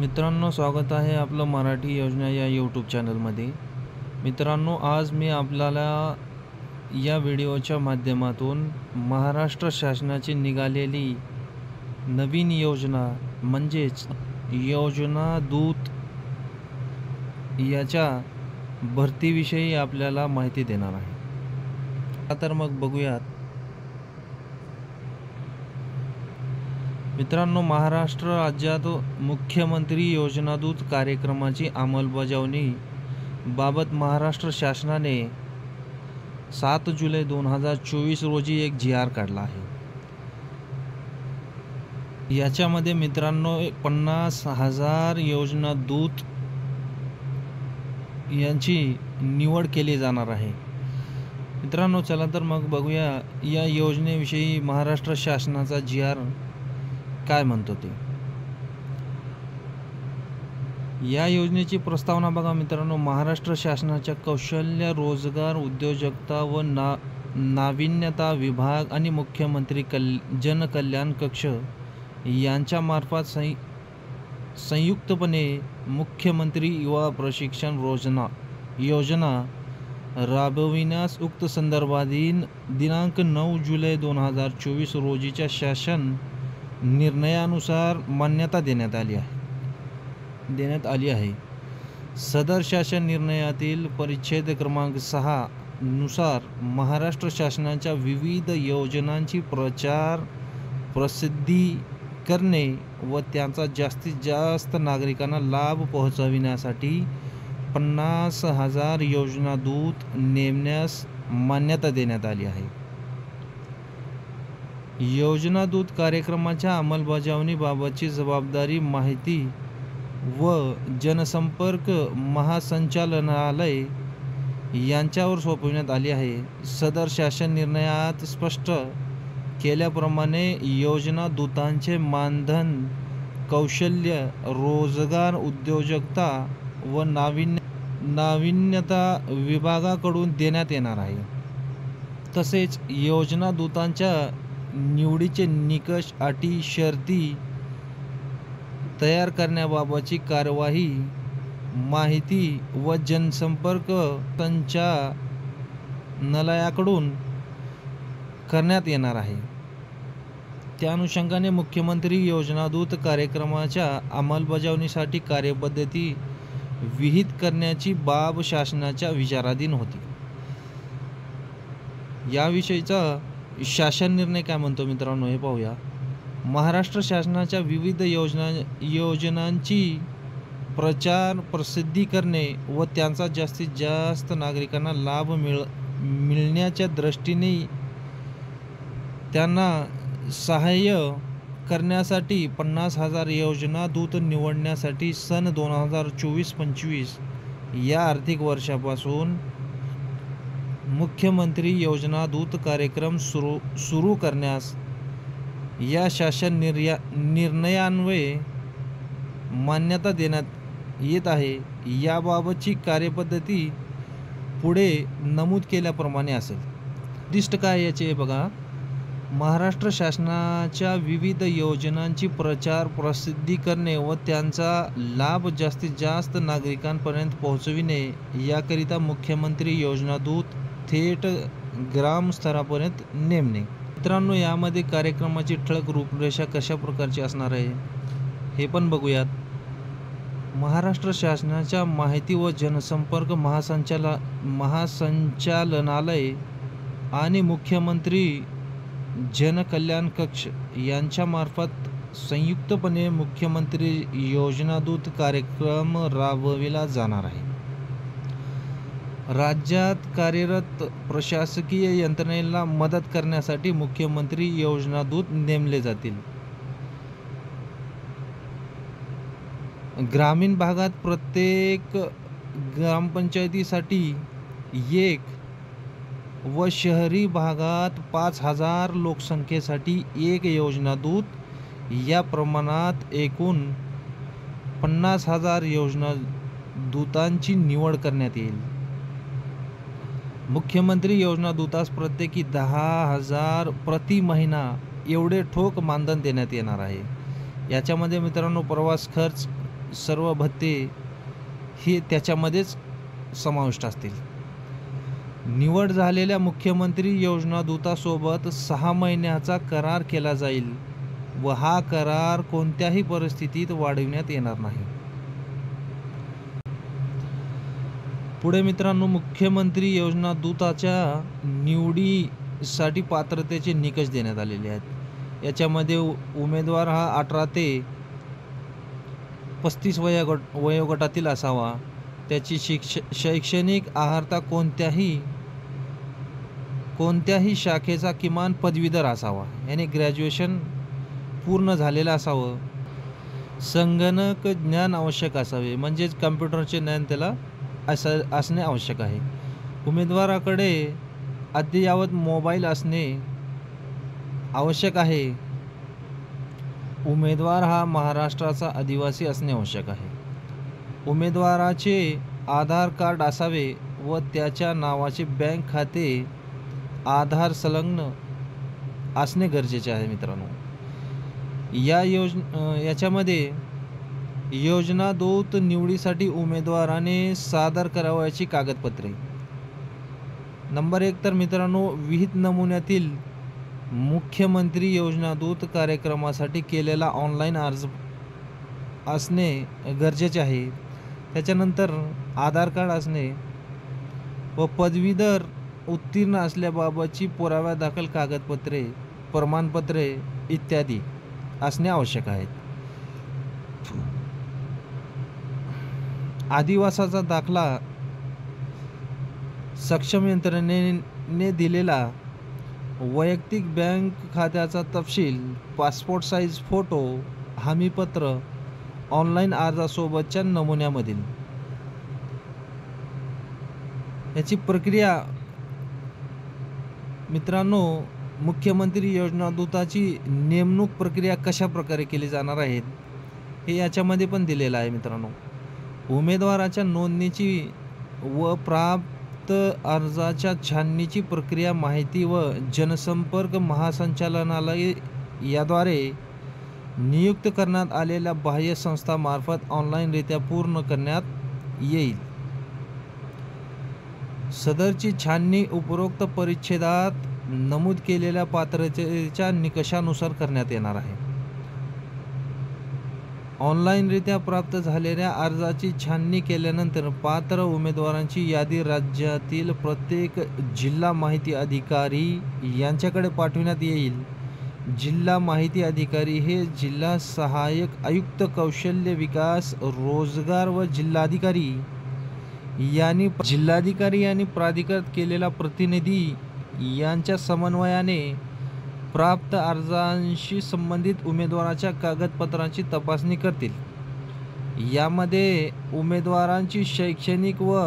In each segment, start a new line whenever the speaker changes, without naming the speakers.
मित्रांनो, स्वागत आहे आपलं मराठी योजना या यूट्यूब चॅनलमध्ये. मित्रांनो, आज मी आपल्याला या व्हिडिओच्या माध्यमातून महाराष्ट्र शासनाची निघालेली नवीन योजना म्हणजेच योजना दूत याच्या भरतीविषयी आपल्याला माहिती देणार आहे. तर मग बघूयात. मित्रांनो, महाराष्ट्र राज्यात मुख्यमंत्री योजनादूत कार्यक्रमाची अंमलबजावणी बाबत महाराष्ट्र शासनाने 7 जुलै 2024 रोजी एक जी.आर. काढला आहे. याच्यामध्ये मित्रांनो 50,000 योजनादूत यांची निवड केली जाणार आहे. मित्रांनो, चला तर मग बघूया या योजनेविषयी महाराष्ट्र शासनाचा जी.आर. काय म्हणतो ते. या योजनेची प्रस्तावना बघा मित्रांनो. महाराष्ट्र शासनाच्या कौशल्य, रोजगार, उद्योजकता व नाविन्यता विभाग आणि मुख्यमंत्री जनकल्याण कक्ष यांच्यामार्फत संयुक्तपणे मुख्यमंत्री युवा प्रशिक्षण योजना राबविण्यास उक्त संदर्भाधीन दिनांक 9 जुलै 2024 रोजीच्या शासन निर्णयानुसार मान्यता देण्यात आली आहे. सदर शासन निर्णयातील परिच्छेद क्रमांक 6 नुसार महाराष्ट्र शासनाच्या विविध योजनांची प्रचार प्रसिद्धी करणे व त्यांचा जास्तीत जास्त नागरिकांना लाभ पोहोचविण्यासाठी 50,000 योजनादूत नेमण्यास मान्यता देण्यात आली आहे. योजनादूत कार्यक्रमाच्या अंमलबजावणीबाबतची जबाबदारी माहिती व जनसंपर्क महासंचालनालय यांच्यावर सोपविण्यात आली आहे. सदर शासन निर्णयात स्पष्ट केल्याप्रमाणे योजनादूतांचे मानधन कौशल्य, रोजगार, उद्योजकता व नाविन्यता विभागाकडून देण्यात येणार आहे. तसेच योजनादूतांच्या निवडीचे निकष, अटी, शर्ती तयार करण्याबाबतची कार्यवाही माहिती व जनसंपर्क संचालनालयाकडून करण्यात येणार आहे. त्या अनुषंगाने मुख्यमंत्री योजनादूत कार्यक्रमाच्या अंमलबजावणीसाठी कार्यपद्धती विहित करण्याची बाब शासनाच्या विचाराधीन होती. याविषयीचा शासन निर्णय काय म्हणतो मित्रांनो, हे पाहूया. महाराष्ट्र शासनाच्या विविध योजनांची प्रचार प्रसिद्धी करणे व त्यांचा जास्तीत जास्त नागरिकांना लाभ मिळण्याच्या दृष्टीने त्यांना सहाय्य करण्यासाठी 50,000 योजनादूत निवडण्यासाठी सन 2024-25 या आर्थिक वर्षापासून मुख्यमंत्री योजनादूत कार्यक्रम सुरू करण्यास या शासन निर्णयान्वये मान्यता देण्यात येत आहे. याबाबतची कार्यपद्धती पुढे नमूद केल्याप्रमाणे असेल. उद्दिष्ट काय याचे बघा. महाराष्ट्र शासनाच्या विविध योजनांची प्रचार प्रसिद्धी करणे व त्यांचा लाभ जास्तीत जास्त नागरिकांपर्यंत पोहोचविणे याकरिता मुख्यमंत्री योजनादूत थेट ग्रामस्तरापर्यंत नेमणे. मित्रांनो, यामध्ये कार्यक्रमाची ठळक रूपरेषा कशा प्रकारची असणार आहे हे पण बघूयात. महाराष्ट्र शासनाच्या माहिती व जनसंपर्क महासंचालनालय आणि मुख्यमंत्री जनकल्याण कक्ष यांच्यामार्फत संयुक्तपणे मुख्यमंत्री योजनादूत कार्यक्रम राबविला जाणार आहे. राज्यात कार्यरत प्रशासकीय यंत्रणेला मदत करण्यासाठी मुख्यमंत्री योजनादूत नेमले जातील. ग्रामीण भागात प्रत्येक ग्रामपंचायतीसाठी 1 व शहरी भागात 5,000 लोकसंख्येसाठी 1 योजनादूत या प्रमाणात एकूण 50,000 योजनादूतांची निवड करण्यात येईल. मुख्यमंत्री योजनादूतास प्रत्येकी 10,000 प्रति महिना एवढे ठोक मानधन देण्यात येणार आहे. याच्यामध्ये मित्रांनो प्रवास खर्च सर्व भत्ते हे त्याच्यामध्येच समाविष्ट असतील. निवड झालेल्या मुख्यमंत्री योजना दूतासोबत 6 महिन्याचा करार केला जाईल व हा करार कोणत्याही परिस्थितीत वाढविण्यात येणार नाही. पुढे मित्रांनो, मुख्यमंत्री योजना दूताच्या निवडीसाठी पात्रतेचे निकष देण्यात आलेले आहेत. याच्यामध्ये उमेदवार हा 18 ते 35 वयोगटातील असावा. त्याची शैक्षणिक अर्हता कोणत्याही शाखेचा किमान पदवीधर असावा, याने ग्रॅज्युएशन पूर्ण झालेलं असावं. संगणक ज्ञान आवश्यक असावे, म्हणजेच कम्प्युटरचे ज्ञान त्याला असणे आवश्यक आहे. उमेदवाराकडे अद्ययावत मोबाईल असणे आवश्यक आहे. उमेदवार हा महाराष्ट्राचा आदिवासी असणे आवश्यक आहे. उमेदवाराचे आधार कार्ड असावे व त्याच्या नावाचे बँक खाते आधार संलग्न असणे गरजेचे आहे. मित्रांनो, याच्यामध्ये योजना दूत निवडीसाठी उमेदवाराने सादर करावयाची कागदपत्रे. नंबर 1 तर मित्रांनो, विहित नमुन्यातील मुख्यमंत्री योजना दूत कार्यक्रमासाठी केलेला ऑनलाईन अर्ज असणे गरजेचे आहे. त्याच्यानंतर आधार कार्ड असणे व पदवीधर उत्तीर्ण असल्याबाबतची पुराव्यादाखल कागदपत्रे, प्रमाणपत्रे इत्यादी असणे आवश्यक आहेत. आदिवासाचा दाखला, सक्षम यंत्रणेने दिलेला वैयक्तिक बँक खात्याचा तपशील, पासपोर्ट साईज फोटो, हमीपत्र, ऑनलाईन अर्जासोबतच्या नमुन्यामधील. याची प्रक्रिया मित्रांनो, मुख्यमंत्री योजना दूताची नेमणूक प्रक्रिया कशा प्रकारे केली जाणार आहे हे याच्यामध्ये पण दिलेलं आहे. मित्रांनो, उमेदवाराच्या नोंदणीची व प्राप्त अर्जाच्या छाननीची प्रक्रिया माहिती व जनसंपर्क महासंचालनालय याद्वारे नियुक्त करण्यात आलेल्या बाह्य संस्थांमार्फत ऑनलाईनरित्या पूर्ण करण्यात येईल. सदरची छाननी उपरोक्त परिच्छेदात नमूद केलेल्या पात्रतेच्या निकषानुसार करण्यात येणार आहे. ऑनलाईनरित्या प्राप्त झालेल्या अर्जाची छाननी केल्यानंतर पात्र उमेदवारांची यादी राज्यातील प्रत्येक जिल्हा माहिती अधिकारी यांच्याकडे पाठविण्यात येईल. जिल्हा माहिती अधिकारी हे जिल्हा सहाय्यक आयुक्त कौशल्य विकास रोजगार व जिल्हाधिकारी यांनी प्राधिकृत केलेला प्रतिनिधी यांच्या समन्वयाने प्राप्त अर्जांशी संबंधित उमेदवाराच्या कागदपत्रांची तपासणी करतील. यामध्ये उमेदवारांची शैक्षणिक व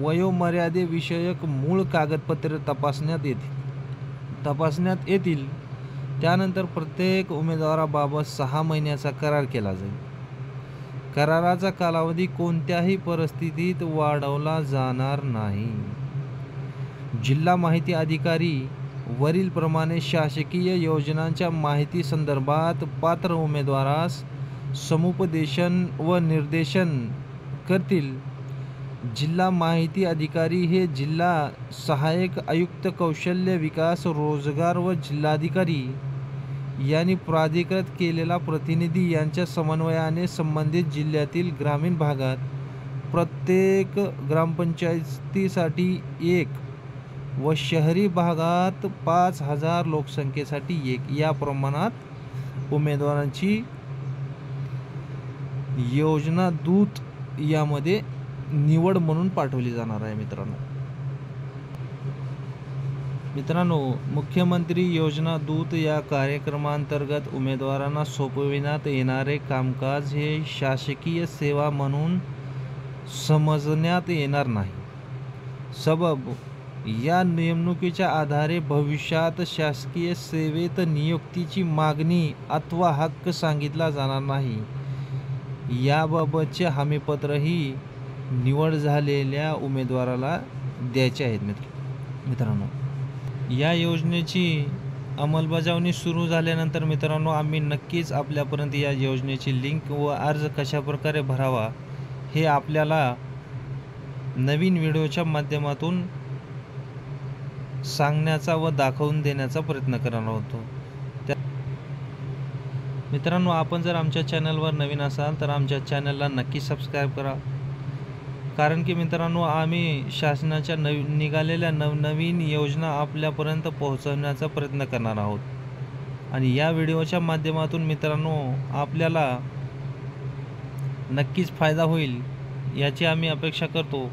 वयोमर्यादेविषयक मूळ कागदपत्रे तपासण्यात येतील. त्यानंतर प्रत्येक उमेदवाराबाबत 6 महिन्याचा करार केला जाईल. कराराचा कालावधी कोणत्याही परिस्थितीत वाढवला जाणार नाही. जिल्हा माहिती अधिकारी वरीलप्रमाणे शासकीय योजनांच्या माहिती संदर्भात पात्र उमेदवारास समुपदेशन व निर्देशन करतील. जिल्हा माहिती अधिकारी हे जिल्हा सहाय्यक आयुक्त कौशल्य विकास रोजगार व जिल्हाधिकारी यांनी प्राधिकृत केलेला प्रतिनिधी यांच्या समन्वयाने संबंधित जिल्ह्यातील ग्रामीण भागात प्रत्येक ग्रामपंचायतीसाठी 1 व शहरी भागात 5000 लोकसंख्येसाठी 1 या प्रमाणात उमेदवारांची योजना दूत यामध्ये निवड म्हणून पाठवली जाणार आहे. मित्रांनो, मुख्यमंत्री योजना दूत या कार्यक्रमांतर्गत उमेदवारांना सोपविण्यात येणारे कामकाज हे शासकीय सेवा म्हणून समजण्यात येणार नाही. सबब या नेमणुकीच्या आधारे भविष्यात शासकीय सेवेत नियुक्तीची मागणी अथवा हक्क सांगितला जाणार नाही. याबाबतचे हमीपत्रही निवड झालेल्या उमेदवाराला द्यायचे आहेत. मित्रांनो, या योजनेची अंमलबजावणी सुरू झाल्यानंतर मित्रांनो आम्ही नक्कीच आपल्यापर्यंत या योजनेची लिंक व अर्ज कशाप्रकारे भरावा हे आपल्याला नवीन व्हिडिओच्या माध्यमातून सांगण्याचा व दाखवून देण्याचा प्रयत्न करणार होतो. मित्रांनो, आपण जर आमच्या चॅनलवर नवीन असाल तर आमच्या चॅनलला नक्की सबस्क्राईब करा. कारण की मित्रांनो, आम्ही शासनाच्या निघालेल्या नवनवीन योजना आपल्यापर्यंत पोहोचवण्याचा प्रयत्न करणार आहोत. आणि या व्हिडिओच्या माध्यमातून मित्रांनो आपल्याला नक्कीच फायदा होईल याची आम्ही अपेक्षा करतो.